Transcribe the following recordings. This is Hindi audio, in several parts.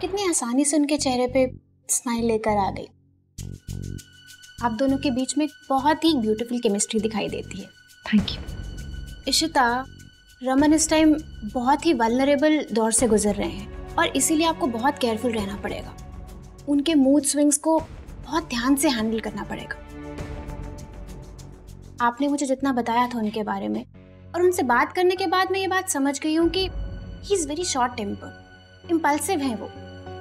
कितनी आसानी से उनके चेहरे पे स्माइल लेकर आ गई। आप दोनों के बीच में एक बहुत ही ब्यूटीफुल केमिस्ट्री दिखाई देती है। Thank you. इशिता, रमन इस टाइम बहुत ही वल्नरेबल दौर से गुजर रहे हैं और इसीलिए आपको बहुत केयरफुल रहना पड़ेगा। उनके मूड स्विंग्स को बहुत ध्यान से हैंडल करना पड़ेगा। आपने मुझे जितना बताया था उनके बारे में और उनसे बात करने के बाद मैं ये बात समझ गई हूँ कि he is very short temper, impulsive हैं वो।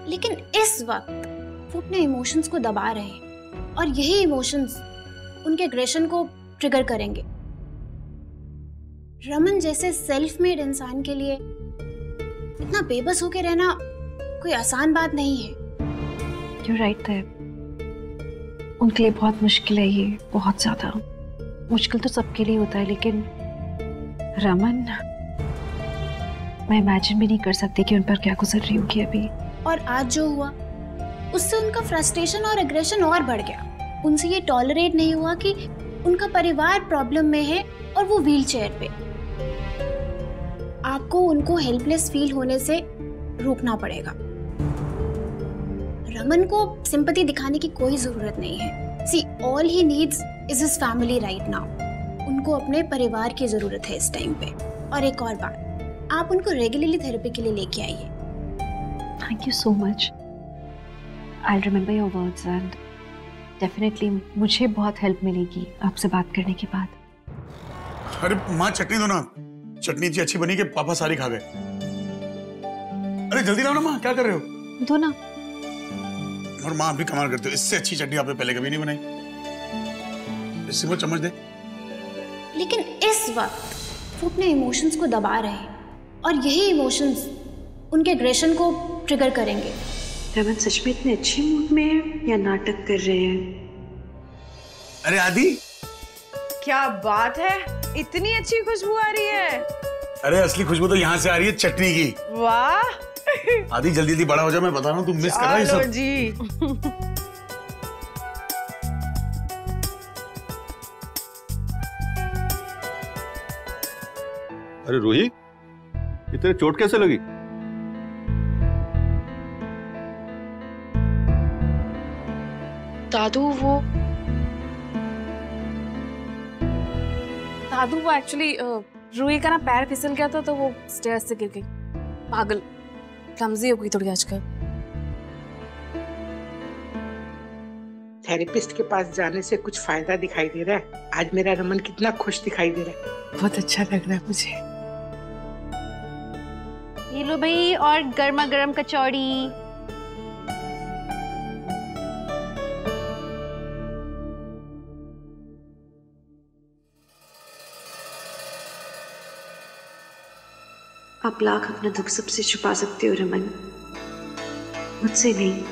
लेकिन इस वक्त वो अपने इमोशंस को दबा रहे हैं और यही इमोशंस उनके एग्रेशन को ट्रिगर करेंगे। रमन जैसे सेल्फ मेड इंसान के लिए इतना बेबस होके रहना कोई आसान बात नहीं है। You're right there. उनके लिए बहुत मुश्किल है ये, बहुत ज्यादा मुश्किल तो सबके लिए होता है, लेकिन रमन, मैं इमेजिन भी नहीं कर सकती कि उन पर क्या गुजर रही होगी अभी। और आज जो हुआ उससे उनका फ्रस्ट्रेशन और एग्रेशन और बढ़ गया। उनसे ये टॉलरेट नहीं हुआ कि उनका परिवार प्रॉब्लम में है और वो व्हील चेयर पे। आपको उनको हेल्पलेस फील होने से रोकना पड़ेगा। रमन को सिंपैथी दिखाने की कोई जरूरत नहीं है। See, all he needs is his family right now. उनको अपने परिवार की जरूरत है इस टाइम पे। और एक और बात, आप उनको रेगुलरली थेरेपी के लिए लेके आइए। Thank you so much. I remember your words and definitely मुझे बहुत हेल्प मिलेगी आपसे बात करने के बाद। अरे माँ, चटनी दो ना। चटनी इतनी अच्छी बनी कि पापा सारी खा गए। अरे जल्दी लाओ ना माँ, क्या कर रहे हो? दो ना। और माँ, आप भी कमाल करते हो। इससे अच्छी चटनी आपने पहले कभी नहीं बनाई। इससे वो चम्मच दे। लेकिन इस वक्त वो अपने इमोशंस को दबा रहे हैं और यही इमोशंस उनके एग्रेशन को ट्रिगर करेंगे। रमन सच में इतने अच्छे मूड में है या नाटक कर रहे हैं? अरे आदि, क्या बात है, इतनी अच्छी खुशबू आ रही है। अरे असली खुशबू तो यहाँ से आ रही है, चटनी की। वाह आदि, जल्दी जल्दी बड़ा हो जा, मैं बता रहा हूँ तुम मिस कर रहा है सब। जी। अरे रूही, इतने चोट कैसे लगी? दादू वो एक्चुअली रूही का ना पैर फिसल गया था तो वो स्टेयर्स से गिर गई। पागल, क्लमजी हो गई थोड़ी आजकल। थेरेपिस्ट के पास जाने से कुछ फायदा दिखाई दे रहा है। आज मेरा रमन कितना खुश दिखाई दे रहा है। बहुत अच्छा लग रहा है मुझे। ये लो भाई, और गर्मा गर्म कचौड़ी। आप लाख अपना दुख सबसे छुपा सकते हो रमन, मुझसे नहीं।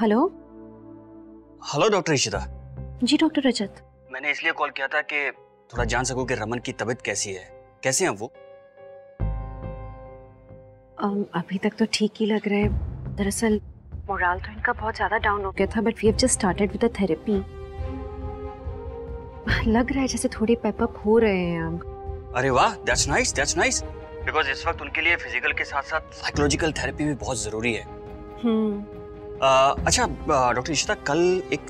हेलो। Hello doctor Ishita. जी डॉक्टर रजत। मैंने इसलिए कॉल किया था कि थोड़ा जान सकूं कि रमन की तबीयत कैसी है, कैसे हैं वो? अभी तक तो ठीक ही लग रहा है। दरअसल मोरल तो इनका बहुत ज्यादा डाउन हो गया था, but we have just started with the therapy. लग रहा है जैसे थोड़े पेप अप हो रहे हैं अब। अरे वाह, that's nice, that's nice. Because इस वक्त उनके लिए फिजिकल के साथ-साथ साइकोलॉजिकल थेरेपी भी बहुत जरूरी है। अच्छा डॉक्टर इशिता, कल एक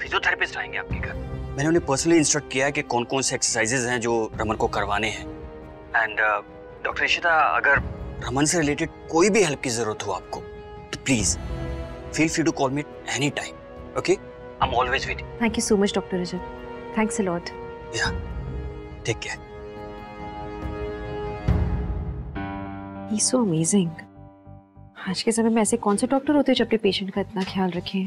फिजियोथेरेपिस्ट आएंगे आपके घर। मैंने उन्हें पर्सनली इंस्ट्रक्ट किया है कि कौन-कौन से एक्सरसाइजेज हैं जो रमन को करवाने हैं। एंड डॉक्टर इशिता, अगर रमन से रिलेटेड कोई भी हेल्प की जरूरत हो आपको तो please feel free to call me any time. Okay, I am always with you. Thank you so much doctor Rajat, thanks a lot. Yeah take care. He is so amazing. आज के समय में ऐसे कौन से डॉक्टर होते हैं जो अपने पेशेंट का इतना ख्याल रखें।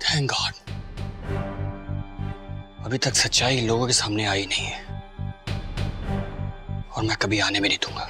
थैंक गॉड, अभी तक सच्चाई लोगों के सामने आई नहीं है और मैं कभी आने भी नहीं दूंगा।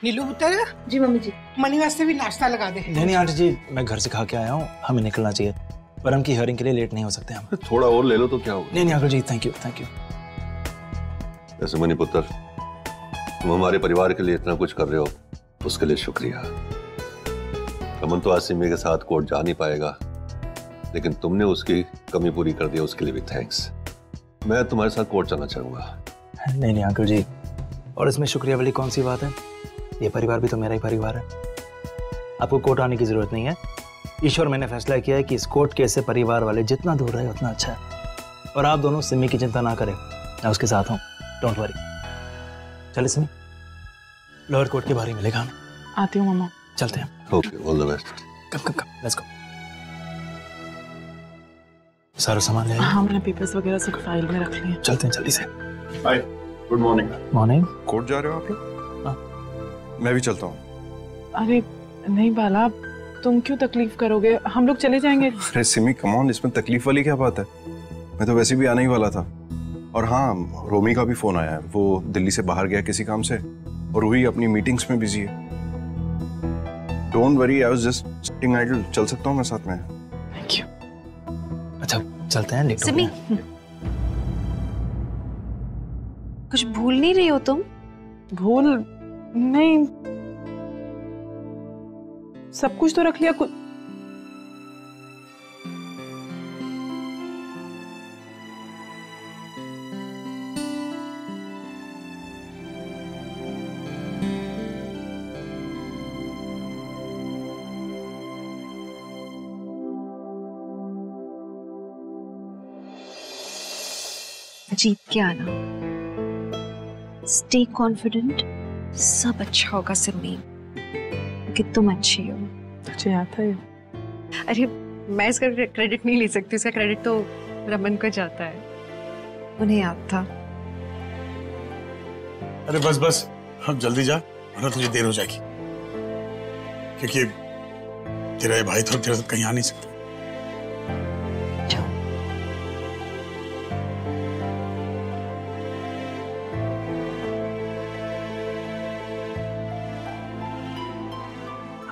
नीलू पुत्र। जी मम्मी जी। मनी वास्ते भी नाश्ता लगा दे। नहीं आंटी जी, मैं घर से खा के आया हूँ, हमें निकलना चाहिए। परम की हियरिंग के लिए लेट नहीं हो सकते हम। थोड़ा और ले लो तो क्या होगा। नहीं uncle ji, thank you thank you. ऐसे मनी पुत्र, तुम हमारे परिवार के लिए इतना कुछ कर रहे हो, उसके लिए शुक्रिया। रमन तो आज सिमी के साथ कोर्ट जा नहीं पाएगा, लेकिन तुमने उसकी कमी पूरी कर दी, उसके लिए भी थैंक्स। मैं तुम्हारे साथ कोर्ट जाना चाहूंगा। नहीं अंकल जी, और इसमें शुक्रिया वाली कौन सी बात है? ये परिवार भी तो मेरा ही परिवार है। आपको कोर्ट आने की जरूरत नहीं है। ईश्वर मैंने फैसला किया है कि इस कोर्ट केस से परिवार वाले जितना दूर रहे उतना अच्छा है। और आप दोनों सिमी की चिंता ना करें, मैं उसके साथ हूँ, डोंट वरी। चले सिमी, लोअर कोर्ट के बाहर ही मिलेगा हमें। आती हूँ मम्मा। चलते हैं। Okay, all the best. Come let's go. सारा सामान ले आइए। हाँ, मैंने पेपर्स वगैरह सब फाइल में रख लिए। चलते हैं जल्दी से। हाय, गुड मॉर्निंग। मॉर्निंग। कोर्ट जा रहे हो आप लोग? हाँ। मैं भी चलता हूँ। अरे नहीं बाला, तुम क्यों तकलीफ करोगे, हम लोग चले जाएंगे। अरे सिमी कम ऑन, इसमें तकलीफ वाली क्या बात है? मैं तो वैसे भी आने ही वाला था। और हाँ, रोमी का भी फोन आया है, वो दिल्ली से बाहर गया किसी काम से, और रूही अपनी मीटिंग्स में बिजी है। Don't worry, I was just sitting idle. चल सकता हूँ मैं साथ में। Thank you. अच्छा चलते हैं, लेट हो सिमी, गए। कुछ भूल नहीं रही हो तुम? भूल नहीं, सब कुछ तो रख लिया। कुछ जीत के आना, स्टे कॉन्फिडेंट, सब अच्छा होगा सिमी, कि तुम अच्छी हो। तुझे आता है? अरे मैं इसका क्रेडिट नहीं ले सकती, उसका क्रेडिट तो रमन को जाता है, उन्हें याद था। अरे बस अब जल्दी जा, वरना तुझे देर हो जाएगी, क्योंकि तेरा ये भाई तो तेरे साथ कहीं आ नहीं सकता।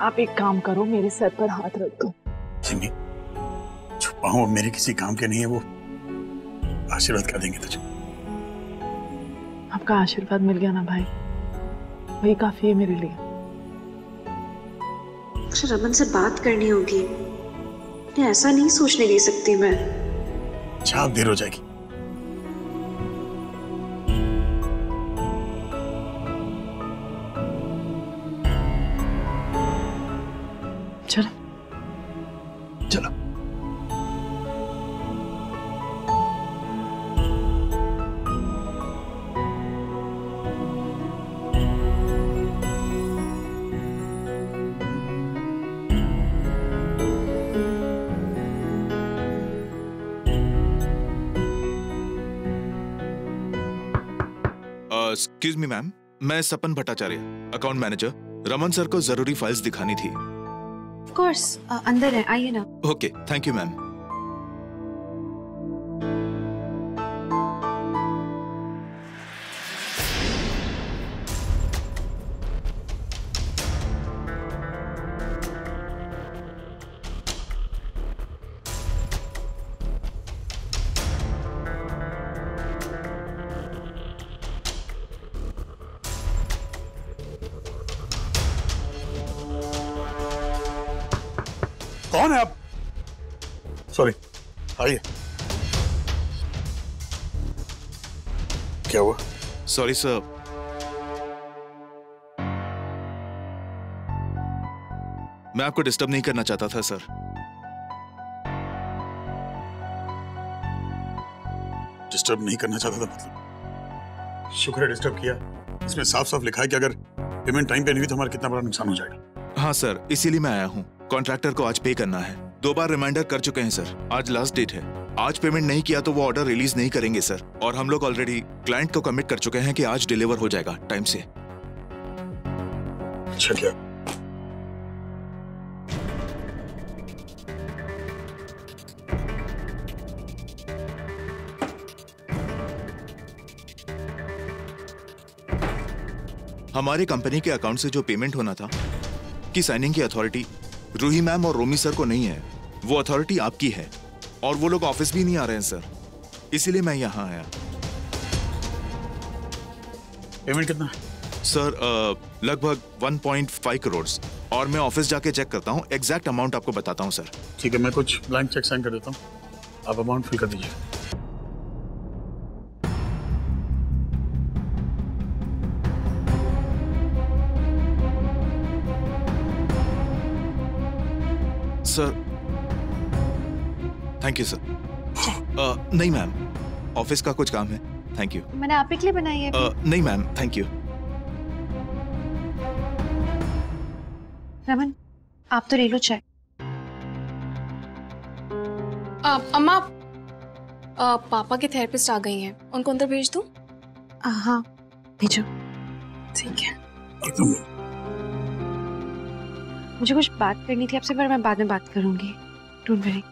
आप एक काम करो, मेरे सर पर हाथ रख दो। सिमी, जो पाँव मेरे किसी काम के नहीं है, वो आशीर्वाद क्या देंगे तुझे? आपका आशीर्वाद मिल गया ना भाई, वही काफी है मेरे लिए। मुझे रमन से बात करनी होगी, ऐसा नहीं सोचने दे सकती मैं। अच्छा, अब देर हो जाएगी। चलो चलो। एक्सक्यूज मी मैम, मैं Sapan Bhattacharya, account manager. Raman sir को जरूरी फाइल्स दिखानी थी। ऑफ कोर्स, अंदर है, आइए ना। Okay, thank you ma'am. कौन है आप? सॉरी, आइए। क्या हुआ? सॉरी सर, मैं आपको डिस्टर्ब नहीं करना चाहता था सर। डिस्टर्ब नहीं करना चाहता था मतलब? शुक्र है डिस्टर्ब किया। इसमें साफ साफ लिखा है कि अगर पेमेंट टाइम पे नहीं हुई तो हमारा कितना बड़ा नुकसान हो जाएगा। हाँ सर, इसीलिए मैं आया हूँ। कॉन्ट्रैक्टर को आज पे करना है। 2 बार रिमाइंडर कर चुके हैं सर। आज लास्ट डेट है। आज पेमेंट नहीं किया तो वो ऑर्डर रिलीज नहीं करेंगे सर। और हम लोग ऑलरेडी क्लाइंट को कमिट कर चुके हैं कि आज डिलीवर हो जाएगा टाइम से। अच्छा क्या? हमारे कंपनी के अकाउंट से जो पेमेंट होना था कि साइनिंग की अथॉरिटी रूही मैम और रोमी सर को नहीं है, वो अथॉरिटी आपकी है और वो लोग ऑफिस भी नहीं आ रहे हैं सर, इसीलिए मैं यहाँ आया। पेमेंट कितना है? सर लगभग 1.5 करोड़ और मैं ऑफिस जाके चेक करता हूँ, एग्जैक्ट अमाउंट आपको बताता हूँ सर। ठीक है, मैं कुछ ब्लैंक चेक साइन कर देता हूँ, आप अमाउंट फिल कर दीजिए। Sir thank you sir. नहीं मैम, ऑफिस का कुछ काम है, थैंक यू। मैंने आप ही के लिए बनाई है। नहीं मैम, थैंक यू। रमन, आप तो ले लो चाय। अम्मा, पापा के थेरेपिस्ट आ गई हैं, उनको अंदर भेज दूं? हाँ भेजो। ठीक है। मुझे कुछ बात करनी थी आपसे, पर मैं बाद में बात करूंगी, डोंट वरी।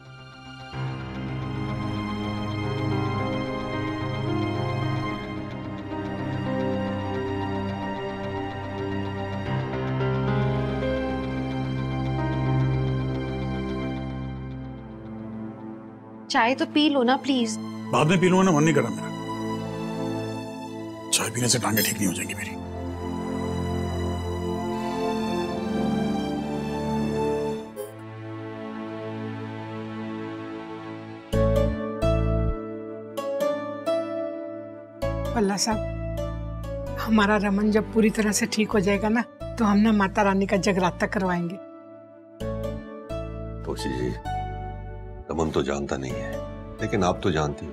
चाय तो पी लो ना प्लीज। बाद में पी लूंगा ना, मन नहीं कर रहा मेरा। चाय पीने से टांगे ठीक नहीं हो जाएंगी मेरी। पल्ला साहब, हमारा रमन जब पूरी तरह से ठीक हो जाएगा ना, तो हम ना माता रानी का जगराता करवाएंगे। तोशी जी, रमन तो जानता नहीं है, लेकिन आप तो जानती हो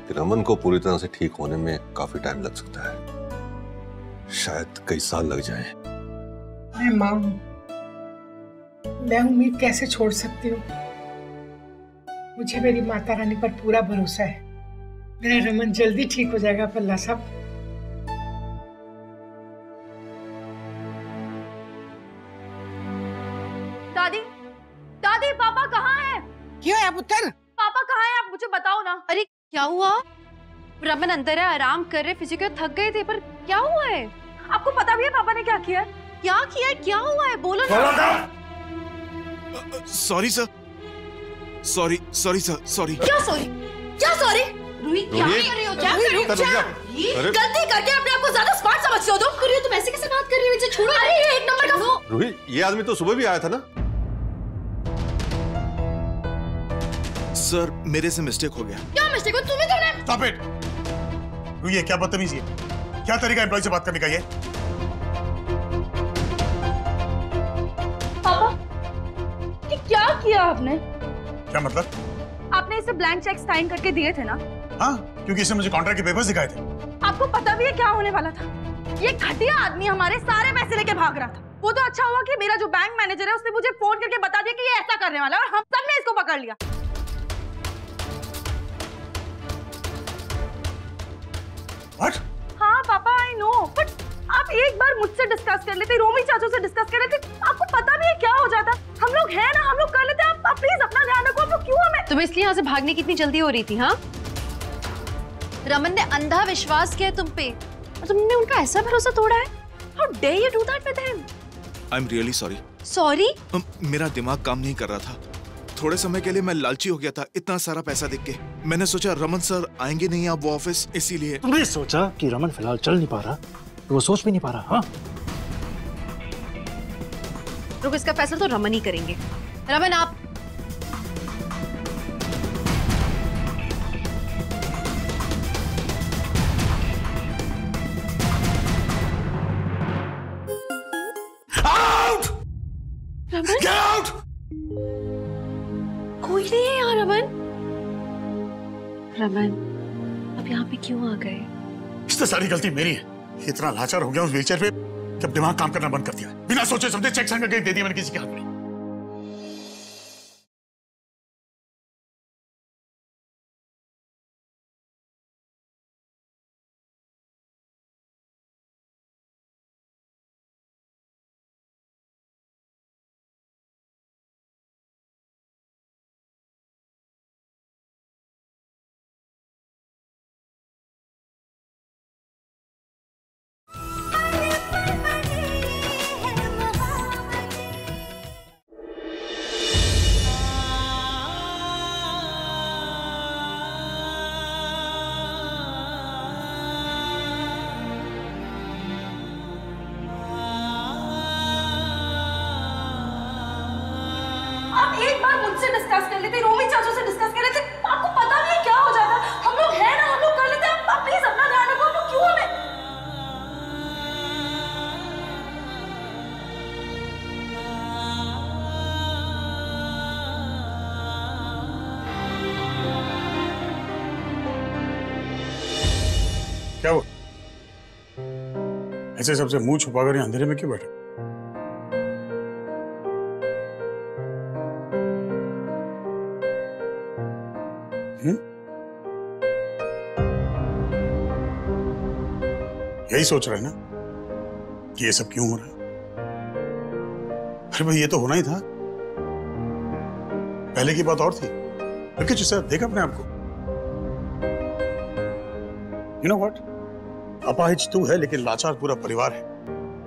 कि रमन को पूरी तरह से ठीक होने में काफी टाइम लग सकता है, शायद कई साल लग जाए। मैं मां हूं, मैं उम्मीद कैसे छोड़ सकती हूँ? मुझे मेरी माता रानी पर पूरा भरोसा है, मेरा रमन जल्दी ठीक हो जाएगा। पल्ला साहब, दादी, दादी, पापा कहाँ हैं? क्यों है पुत्र? पापा कहाँ हैं? आप मुझे बताओ ना। अरे क्या हुआ? रमन अंदर है, आराम कर रहे, फिजिकल थक गए थे, पर क्या हुआ है? आपको पता भी है पापा ने क्या किया है? क्या किया है? क्या हुआ है? बोलो ना। Sorry sir, sorry sorry sir, sorry. क्या सॉरी? क्या सॉरी? रूही, क्या कर रही हो? क्या कर रही हो? गलती करके अपने आप को ज्यादा स्मार्ट समझते हो तुम? तुम ऐसे कैसे बात कर रही हो? मुझे छोड़ो। अरे ये एक नंबर का। रूही, ये आदमी तो सुबह भी आया था ना? सर मेरे से मिस्टेक हो गया। क्या मिस्टेक हो? तुम्हें तो नहीं। Stop it! रूही, ये क्या बदतमीजी है? क्या तरीका एम्प्लॉय से बात करने का ये? पापा, ये क्या किया आपने? क्या मतलब? आपने इसे ब्लैंक चेक साइन करके दिए थे ना? हाँ, क्योंकि इसने मुझे कॉन्ट्रैक्ट के पेपर्स दिखाए थे। आपको पता भी है क्या होने वाला था? ये घटिया आदमी हमारे सारे पैसे लेके भाग रहा था। वो तो अच्छा हुआ कि मेरा जो बैंक मैनेजर है उसने मुझे फोन करके बता दिया कि ये ऐसा करने वाला है, और हम सबने इसको पकड़ लिया। What? हाँ पापा, आई नो, बट आप एक बार मुझसे डिस्कस कर लेते, रोमी चाचू से डिस्कस कर लेते, आपको पता भी है क्या हो जाता। हम लोग हैं ना, हम लोग कर लेते। आप प्लीज अपना ध्यान रखो। आप लोग क्यों हमें? तुम्हें इसलिए यहाँ से भागने की इतनी जल्दी हो रही थी? हाँ, रमन ने अंधा विश्वास किया तुम पे और तुमने उनका ऐसा भरोसा तोड़ा है। How dare you do that with him? I'm really sorry. Sorry? मेरा दिमाग काम नहीं कर रहा था, थोड़े समय के लिए मैं लालची हो गया था, इतना सारा पैसा देख के मैंने सोचा रमन सर आएंगे नहीं अब वो ऑफिस, इसीलिए। तुमने सोचा कि रमन फिलहाल चल नहीं पा रहा, तो वो सोच भी नहीं पा रहा। हाँ, रुको, इसका फैसला तो रमन ही करेंगे। रमन आप रमन? Get out! कोई नहीं है यहाँ। रमन, रमन अब यहाँ पे क्यों आ गए? इससे सारी गलती मेरी है। इतना लाचार हो गया उस व्हीलचेयर पे कि अब दिमाग काम करना बंद कर दिया। बिना सोचे समझे चेक साइन करके दे दिया मैंने किसी के हाथ में। ऐसे सबसे मुंह छुपाकर यहाँ अंधेरे में क्यों बैठे? यही सोच रहे हैं ना कि ये सब क्यों हो रहा है? अरे भाई ये तो होना ही था। पहले की बात और थी। क्योंकि जिसे देखा अपने आप को। You know what? अपाहिज तू है लेकिन लाचार पूरा परिवार है।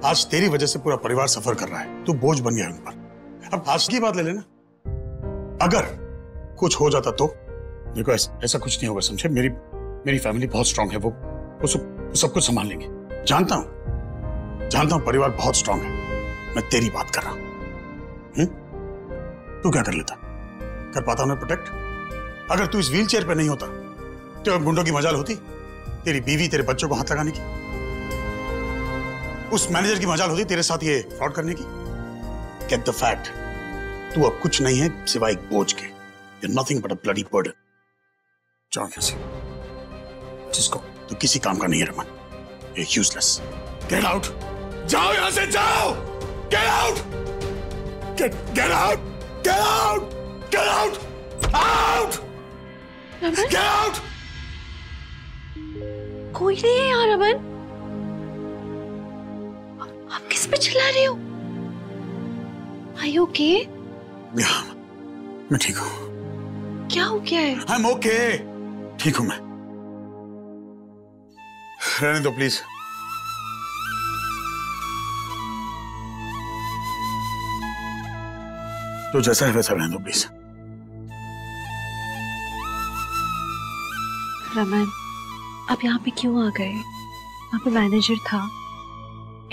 आज तेरी वजह से पूरा परिवार सफर कर रहा है। तू बोझ बन गया उन पर। अब आज की बात ले लेना। अगर कुछ हो जाता तो देखो ऐसा कुछ नहीं होगा, समझे? मेरी फैमिली बहुत स्ट्रांग है। वो सब कुछ संभाल लेंगे। जानता हूं परिवार बहुत स्ट्रांग है। मैं तेरी बात कर रहा हूं। तू क्या कर लेता? कर पाता उन्हें प्रोटेक्ट? अगर तू इस व्हील चेयर पे नहीं होता तो गुंडों की मजाल होती? तेरी बीवी तेरे बच्चों को हाथ लगाने की? उस मैनेजर की मजाल होती तेरे साथ ये फ्रॉड करने की? गेट द फैक्ट, तू अब कुछ नहीं है सिवाय एक बोझ के। You're nothing but a bloody burden. जाओ यहाँ से। जिसको तू किसी काम का नहीं है Raman. You're useless. Get out. जाओ यहाँ से, जाओ। Get out. Get out. Get out. Get out. Out. Get out. कोई नहीं है यार रमन। आप किस पे चिल्ला रहे हो? Are you okay? मैं ठीक हूँ। क्या हो गया है? I'm okay. ठीक हूँ मैं। रहने दो प्लीज। तो जैसा है वैसा रहने दो प्लीज। रमन, आप यहाँ पे क्यों आ गए? वहाँ पे मैनेजर था।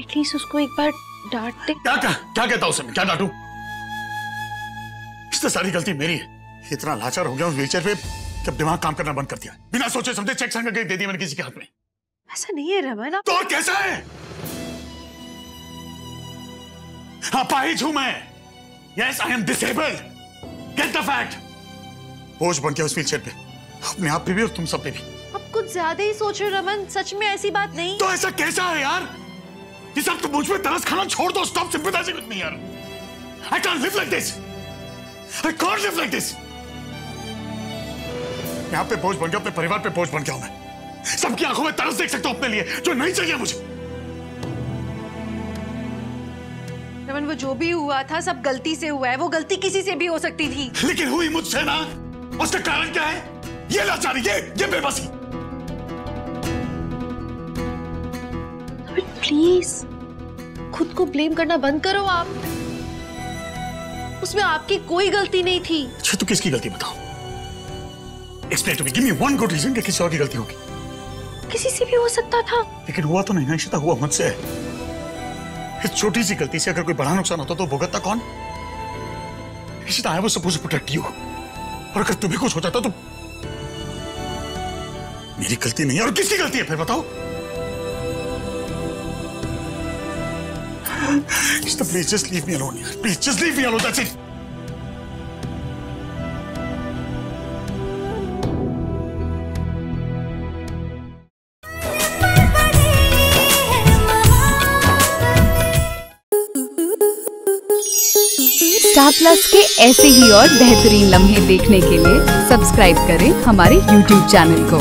एटलीस्ट उसको एक बार डांट दे। क्या कहता उसे? क्या डांटूं? इससे सारी गलती मेरी है। इतना लाचार हो गया हूँ व्हीलचेयर पे कि अब दिमाग काम करना बंद कर दिया। बिना सोचे समझे चेक संग दे दिया मैंने किसी के हाथ में। ऐसा नहीं है रमन। तो और कैसा है? अपाहिज हूं मैं। Yes, I am disabled. Get the fact. बोझ बन गया उस व्हीलचेयर पे, अपने आप पे भी और तुम सब पे भी। आप कुछ ज्यादा ही सोच रहे हो रमन। सच में ऐसी बात नहीं। तो ऐसा कैसा है यार? ये सब तो मुझ पे तरस खाना छोड़ दो। Stop sympathizing with me यार। I can't live like this. I can't live like this. यहाँ पे बोझ बन गया, अपने परिवार पे बोझ बन गया हूं मैं। सबकी आंखों में तरस देख सकता हूं अपने लिए, जो नहीं चाहिए मुझे। रमन, वो जो भी हुआ था सब गलती से हुआ है। वो गलती किसी से भी हो सकती थी। लेकिन हुई मुझसे ना। उसका कारण क्या है? ये लाचारी, ये बेबसी। प्लीज खुद को ब्लेम करना बंद करो आप। उसमें आपकी कोई गलती नहीं थी। अच्छा तो किसकी गलती बताओ? Explain to me. Give me one good reason कि किसी और की गलती होगी। किसी से भी हो सकता था। लेकिन हुआ तो नहीं ना इशिता, हुआ मुझसे। इस छोटी सी गलती से अगर कोई बड़ा नुकसान होता तो भुगतता कौन? Ishita, I was supposed to protect you. और अगर तुम्हें कुछ हो जाता तो मेरी गलती नहीं है और किसकी गलती है फिर बताओ? Ishita, please just leave me alone. Please just leave me alone. That's it. Star plus के ऐसे ही और बेहतरीन लम्हे देखने के लिए सब्सक्राइब करें हमारे YouTube चैनल को।